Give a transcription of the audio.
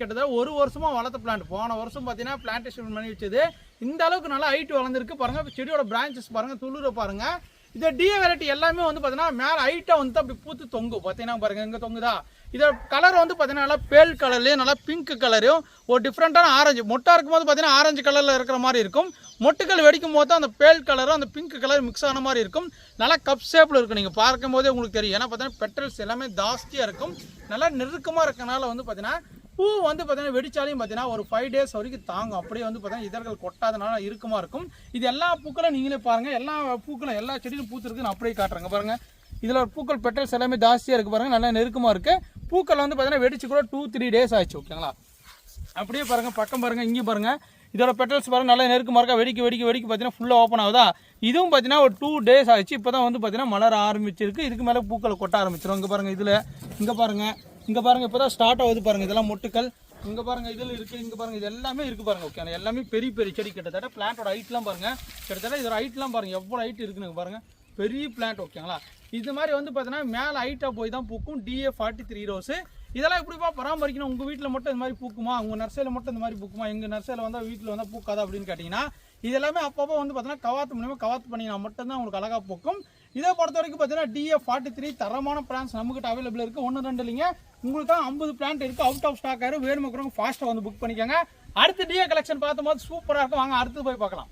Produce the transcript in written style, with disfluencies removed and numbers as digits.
கிட்டத்தட்ட ஒரு வருஷமா வளர்த்த பிளான்ட். போன வருஷம் பார்த்தீங்கன்னா பிளான்டேஷன் பண்ணி வச்சது இந்த அளவுக்கு நல்லா ஹைட் வளர்ந்துருக்கு பாருங்க. செடியோட பிரான்ச்சஸ் பாருங்க, துளிர பாருங்க. இந்த டிஏ வெரைட்டி எல்லாமே வந்து பார்த்தீங்கன்னா மேலே ஹைட்டாக வந்து அப்படி பூத்து தொங்கும். பார்த்தீங்கன்னா பாருங்க, இங்கே தொங்குதா. இதோட கலர் வந்து பார்த்தீங்கன்னா நல்லா பேல் கலர்லேயும் நல்லா பிங்க் கலரையும் ஒரு டிஃப்ரெண்ட்டான ஆரஞ்சு மொட்டா இருக்கும்போது பார்த்தீங்கன்னா ஆரஞ்சு கலரில் இருக்கிற மாதிரி இருக்கும். மொட்டுக்கள் வெடிக்கும் போது அந்த பேல் கலரும் அந்த பிங்க் கலர் மிக்ஸ் ஆன மாதிரி இருக்கும். நல்லா கப் ஷேப்பில் இருக்கும். நீங்கள் பார்க்கும் போதே உங்களுக்கு தெரியும். ஏன்னா பார்த்தீங்கன்னா பெட்டல்ஸ் எல்லாமே ஜாஸ்தியாக இருக்கும். நல்லா நெருக்கமாக இருக்கனால வந்து பார்த்தீங்கன்னா பூ வந்து பார்த்தீங்கன்னா வெடிச்சாலையும் பார்த்தீங்கன்னா ஒரு 5 days வரைக்கும் தாங்கும். அப்படியே வந்து பார்த்தீங்கன்னா இதழ்கள் கொட்டாதனால இறுக்கமாக இருக்கும். இது எல்லா பூக்களும் நீங்களே பாருங்கள். எல்லா பூக்களும் எல்லா செடியிலும் பூத்துருக்குன்னு அப்படியே காட்டுறாங்க பாருங்கள். இதில் பூக்கள் பெட்டல்ஸ் எல்லாமே ஜாஸ்தியாக இருக்குது பாருங்கள். நல்லா நெருக்கமாக இருக்குது. பூக்கள் வந்து பார்த்தீங்கன்னா வெடிச்சு கூட 2-3 days ஆச்சு. ஓகேங்களா. அப்படியே பாருங்கள், பக்கம் பாருங்கள், இங்கே பாருங்கள். இதோட பெட்டல்ஸ் பாருங்கள் நல்லா நெருக்கமாக இருக்கா. வெடிக்க பார்த்தீங்கன்னா ஃபுல்லாக ஓப்பன் ஆகுதா. இதுவும் பார்த்தீங்கன்னா ஒரு 2 days ஆச்சு. இப்போ தான் வந்து பார்த்தீங்கன்னா மலர ஆரம்பிச்சிருக்கு. இதுக்கு மேலே பூக்கள் கொட்ட ஆரம்பிச்சிடும். இங்கே பாருங்கள், இதில் இங்கே பாருங்கள், இப்போ தான் ஸ்டார்ட் ஆகுது பாருங்கள். இதெல்லாம் மொட்டுக்கள் இங்கே பாருங்கள், இதில் இருக்குது. இங்கே பாருங்கள், இது எல்லாமே இருக்குது பாருங்கள். ஓகே, எல்லாமே பெரிய பெரிய செடி. கிட்டத்தட்ட பிளான்ட்டோட ஹைட்லாம் பாருங்கள். கிட்டத்தட்ட இதோட ஹைட்லாம் பாருங்கள் எவ்வளோ ஹைட் இருக்குன்னு பாருங்கள். பெரிய பிளான்ட். ஓகேங்களா. இது மாதிரி வந்து பார்த்தீங்கன்னா மேலே ஹைட்டாக போய் தான் பூக்கும். DA 43 rose. இதெல்லாம் எப்படிப்பா பராமரிக்கணும்? உங்கள் வீட்டில் மட்டும் இந்த மாதிரி பூக்குமா? உங்கள் நர்சரியில் மட்டும் இந்த மாதிரி பூக்குமா? எங்கள் நர்சரியில் வந்தால் வீட்டில் வந்தால் பூக்காதா அப்படின்னு கேட்டிங்கன்னா, இது எல்லாமே அப்பப்போ வந்து பார்த்தீங்கன்னா கவாத்து மூலியமாக கவாத்து பண்ணினா மட்டும்தான் உங்களுக்கு அழகாக பூக்கும். இதை பொறுத்த வரைக்கும் பார்த்தீங்கன்னா DA 43 தரமான பிளான்ஸ் நம்மகிட்ட அவைலபிள் இருக்குது. 1-2 இல்லைங்க, உங்களுக்கு தான் 50 பிளான்ட் இருக்குது. அவுட் ஆஃப் ஸ்டாக் ஆயிரும். வேணுமக்கிறவங்க ஃபாஸ்ட்டாக வந்து புக் பண்ணிக்கோங்க. அடுத்து DA கலெக்ஷன் பார்த்தும்போது சூப்பராக இருக்கும். வாங்க அடுத்து போய் பார்க்கலாம்.